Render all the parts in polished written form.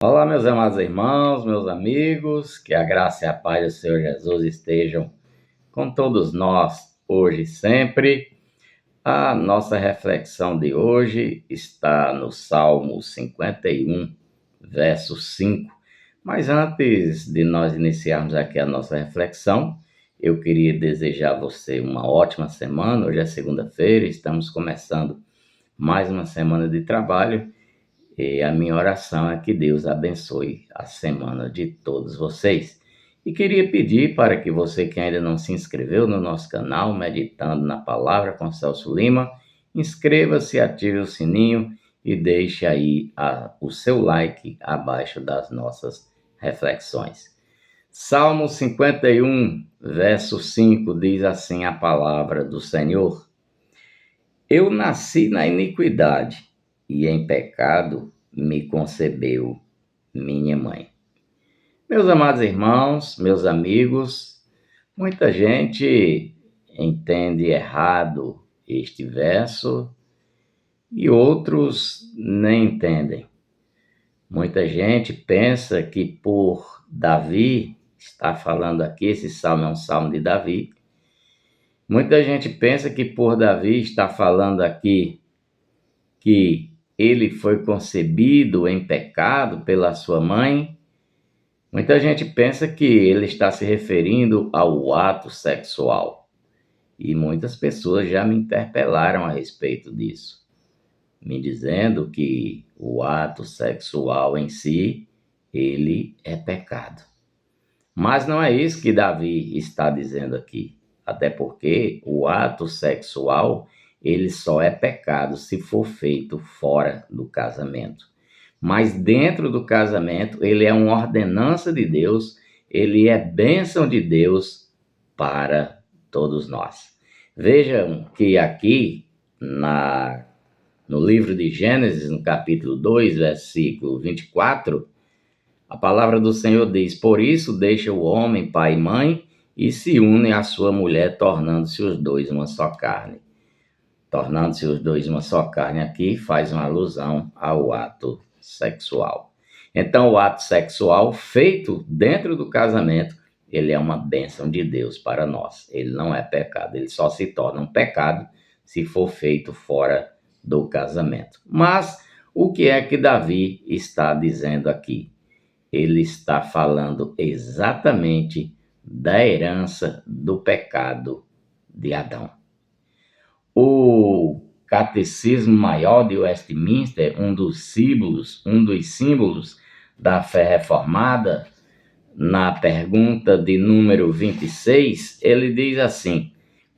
Olá, meus amados irmãos, meus amigos, que a graça e a paz do Senhor Jesus estejam com todos nós, hoje e sempre. A nossa reflexão de hoje está no Salmo 51, verso 5. Mas antes de nós iniciarmos aqui a nossa reflexão, eu queria desejar a você uma ótima semana. Hoje é segunda-feira, estamos começando mais uma semana de trabalho. E a minha oração é que Deus abençoe a semana de todos vocês. E queria pedir para que você que ainda não se inscreveu no nosso canal, Meditando na Palavra com Celso Lima, inscreva-se, ative o sininho e deixe aí o seu like abaixo das nossas reflexões. Salmo 51, verso 5 diz assim a palavra do Senhor: Eu nasci na iniquidade e em pecado me concebeu minha mãe. Meus amados irmãos, meus amigos, muita gente entende errado este verso e outros nem entendem. Muita gente pensa que por Davi, está falando aqui, esse salmo é um salmo de Davi. Muita gente pensa que por Davi está falando aqui que ele foi concebido em pecado pela sua mãe. Muita gente pensa que ele está se referindo ao ato sexual. E muitas pessoas já me interpelaram a respeito disso, me dizendo que o ato sexual em si, ele é pecado. Mas não é isso que Davi está dizendo aqui. Até porque o ato sexual, ele só é pecado se for feito fora do casamento. Mas dentro do casamento, ele é uma ordenança de Deus, ele é bênção de Deus para todos nós. Vejam que aqui no livro de Gênesis, no capítulo 2, versículo 24, a palavra do Senhor diz: Por isso deixa o homem pai e mãe e se une à sua mulher, tornando-se os dois uma só carne. Tornando-se os dois uma só carne aqui faz uma alusão ao ato sexual. Então, o ato sexual feito dentro do casamento, ele é uma bênção de Deus para nós. Ele não é pecado, ele só se torna um pecado se for feito fora do casamento. Mas o que é que Davi está dizendo aqui? Ele está falando exatamente da herança do pecado de Adão. O Catecismo Maior de Westminster, um dos símbolos da fé reformada, na pergunta de número 26, ele diz assim: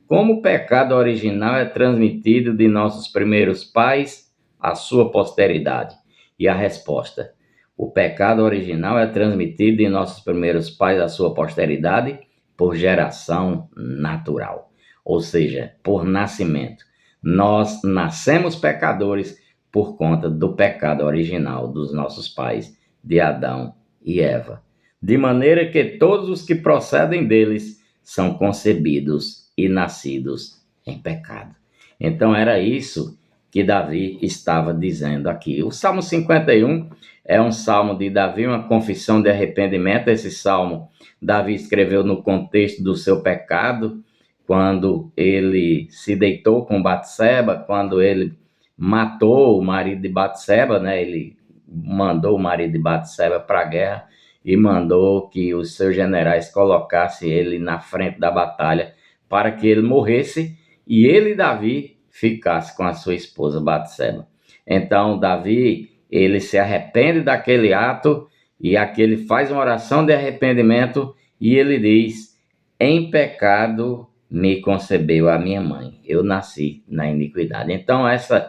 como o pecado original é transmitido de nossos primeiros pais à sua posteridade? E a resposta: o pecado original é transmitido de nossos primeiros pais à sua posteridade por geração natural, ou seja, por nascimento. Nós nascemos pecadores por conta do pecado original dos nossos pais, de Adão e Eva. De maneira que todos os que procedem deles são concebidos e nascidos em pecado. Então era isso que Davi estava dizendo aqui. O Salmo 51 é um salmo de Davi, uma confissão de arrependimento. Esse salmo Davi escreveu no contexto do seu pecado, quando ele se deitou com Batseba, quando ele matou o marido de Batseba, né? Ele mandou o marido de Batseba para a guerra e mandou que os seus generais colocassem ele na frente da batalha para que ele morresse e ele, Davi, ficasse com a sua esposa Batseba. Então, Davi, ele se arrepende daquele ato e aqui ele faz uma oração de arrependimento e ele diz: em pecado me concebeu a minha mãe, eu nasci na iniquidade. Então,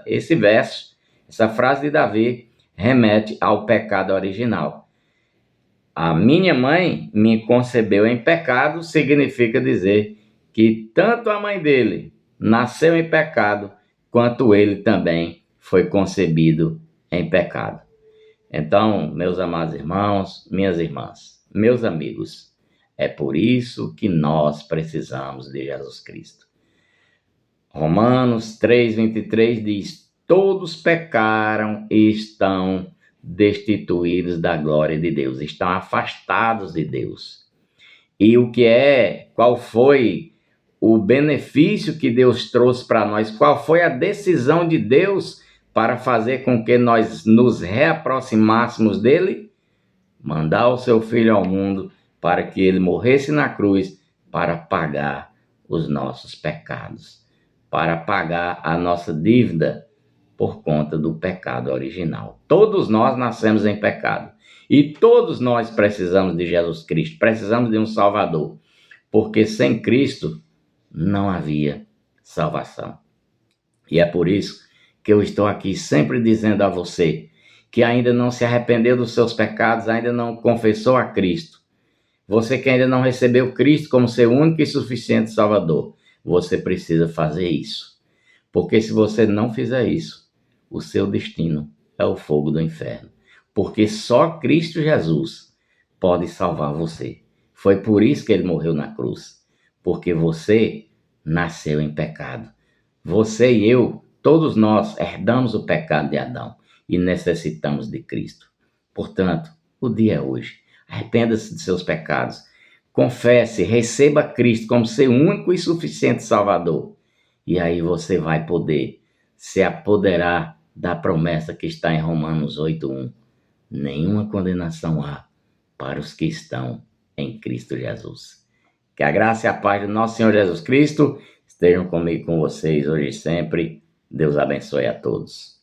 esse verso, essa frase de Davi, remete ao pecado original. A minha mãe me concebeu em pecado significa dizer que tanto a mãe dele nasceu em pecado, quanto ele também foi concebido em pecado. Então, meus amados irmãos, minhas irmãs, meus amigos, é por isso que nós precisamos de Jesus Cristo. Romanos 3:23 diz: todos pecaram e estão destituídos da glória de Deus, estão afastados de Deus. E qual foi o benefício que Deus trouxe para nós? Qual foi a decisão de Deus para fazer com que nós nos reaproximássemos dele? Mandar o seu filho ao mundo para que ele morresse na cruz para pagar os nossos pecados, para pagar a nossa dívida por conta do pecado original. Todos nós nascemos em pecado e todos nós precisamos de Jesus Cristo, precisamos de um Salvador, porque sem Cristo não havia salvação. E é por isso que eu estou aqui sempre dizendo a você que ainda não se arrependeu dos seus pecados, ainda não confessou a Cristo. Você que ainda não recebeu Cristo como seu único e suficiente Salvador, você precisa fazer isso. Porque se você não fizer isso, o seu destino é o fogo do inferno. Porque só Cristo Jesus pode salvar você. Foi por isso que ele morreu na cruz. Porque você nasceu em pecado. Você e eu, todos nós herdamos o pecado de Adão e necessitamos de Cristo. Portanto, o dia é hoje. Arrependa-se de seus pecados. Confesse, receba Cristo como seu único e suficiente Salvador. E aí você vai poder se apoderar da promessa que está em Romanos 8:1. Nenhuma condenação há para os que estão em Cristo Jesus. Que a graça e a paz do nosso Senhor Jesus Cristo estejam comigo, com vocês hoje e sempre. Deus abençoe a todos.